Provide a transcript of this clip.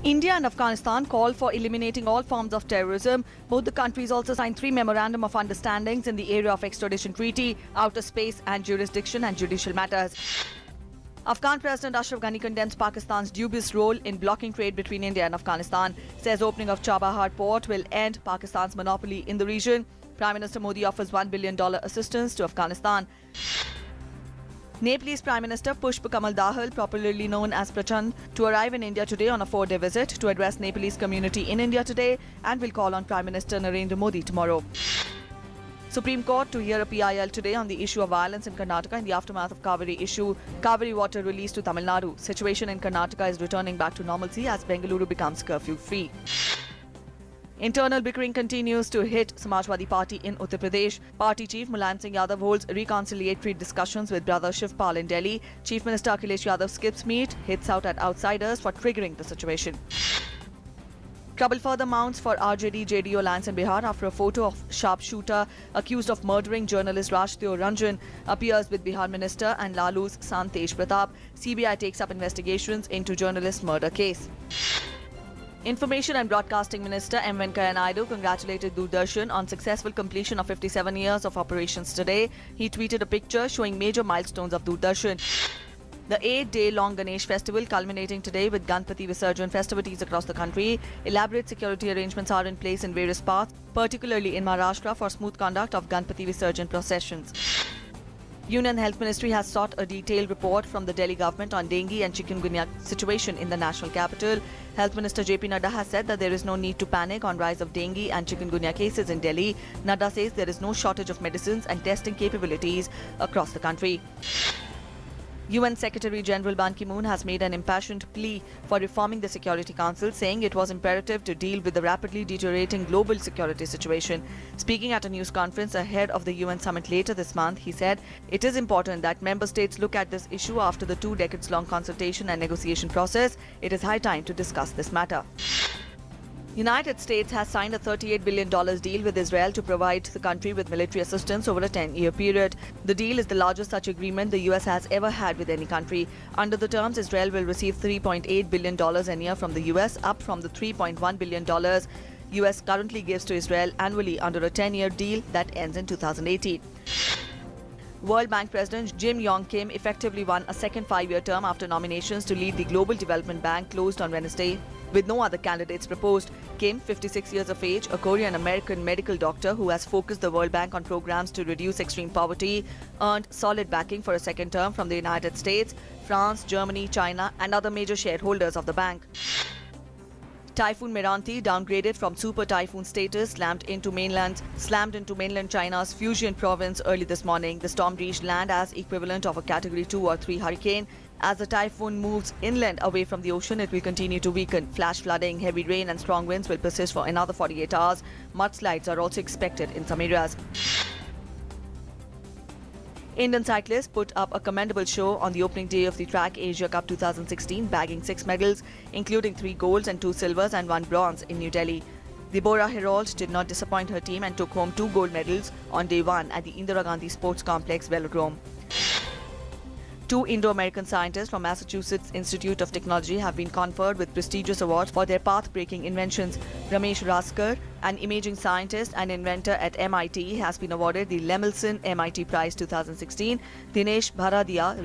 India and Afghanistan call for eliminating all forms of terrorism. Both the countries also signed 3 memorandum of understandings in the area of extradition treaty, outer space and jurisdiction and judicial matters. Afghan President Ashraf Ghani condemns Pakistan's dubious role in blocking trade between India and Afghanistan. Says opening of Chabahar port will end Pakistan's monopoly in the region. Prime Minister Modi offers $1 billion assistance to Afghanistan. Nepalese Prime Minister Pushpa Kamal Dahal, popularly known as Prachand, to arrive in India today on a 4-day visit to address Nepalese community in India today and will call on Prime Minister Narendra Modi tomorrow. Supreme Court to hear a PIL today on the issue of violence in Karnataka in the aftermath of Kaveri issue. Kaveri water released to Tamil Nadu. Situation in Karnataka is returning back to normalcy as Bengaluru becomes curfew-free. Internal bickering continues to hit Samajwadi Party in Uttar Pradesh. Party chief Mulayam Singh Yadav holds reconciliatory discussions with brother Shivpal in Delhi. Chief Minister Akhilesh Yadav skips meet, hits out at outsiders for triggering the situation. Trouble further mounts for RJD-JDU alliance in Bihar after a photo of sharpshooter accused of murdering journalist Rashdeo Ranjan appears with Bihar Minister and Lalu's son Tej Pratap. CBI takes up investigations into journalist murder case. Information and Broadcasting Minister M. Venkaiah Naidu congratulated Doordarshan on successful completion of 57 years of operations today. He tweeted a picture showing major milestones of Doordarshan. The 8-day-long Ganesh festival culminating today with Ganpati Visarjan festivities across the country. Elaborate security arrangements are in place in various parts, particularly in Maharashtra, for smooth conduct of Ganpati Visarjan processions. Union Health Ministry has sought a detailed report from the Delhi government on dengue and chikungunya situation in the national capital. Health Minister JP Nadda has said that there is no need to panic on rise of dengue and chikungunya cases in Delhi. Nadda says there is no shortage of medicines and testing capabilities across the country. UN Secretary General Ban Ki-moon has made an impassioned plea for reforming the Security Council, saying it was imperative to deal with the rapidly deteriorating global security situation. Speaking at a news conference ahead of the UN summit later this month, he said it is important that member states look at this issue after the 2 decades-long consultation and negotiation process. It is high time to discuss this matter. United States has signed a $38 billion deal with Israel to provide the country with military assistance over a 10-year period. The deal is the largest such agreement the US has ever had with any country. Under the terms, Israel will receive $3.8 billion a year from the US, up from the $3.1 billion US currently gives to Israel annually under a 10-year deal that ends in 2018. World Bank President Jim Yong Kim effectively won a second 5-year term after nominations to lead the Global Development Bank closed on Wednesday, with no other candidates proposed. Kim, 56 years of age, a Korean-American medical doctor who has focused the World Bank on programs to reduce extreme poverty, earned solid backing for a second term from the United States, France, Germany, China and other major shareholders of the bank. Typhoon Meranti, downgraded from super typhoon status, slammed into mainland China's Fujian province early this morning. The storm reached land as equivalent of a Category 2 or 3 hurricane. As the typhoon moves inland away from the ocean, it will continue to weaken. Flash flooding, heavy rain and strong winds will persist for another 48 hours. Mudslides are also expected in some areas. Indian cyclists put up a commendable show on the opening day of the Track Asia Cup 2016, bagging 6 medals, including 3 golds and 2 silvers and 1 bronze in New Delhi. The Bora Herald did not disappoint her team and took home 2 gold medals on day 1 at the Indira Gandhi Sports Complex Velodrome. 2 Indo-American scientists from Massachusetts Institute of Technology have been conferred with prestigious awards for their path-breaking inventions. Ramesh Raskar, an imaging scientist and inventor at MIT, has been awarded the Lemelson MIT Prize 2016. Dinesh Bharadia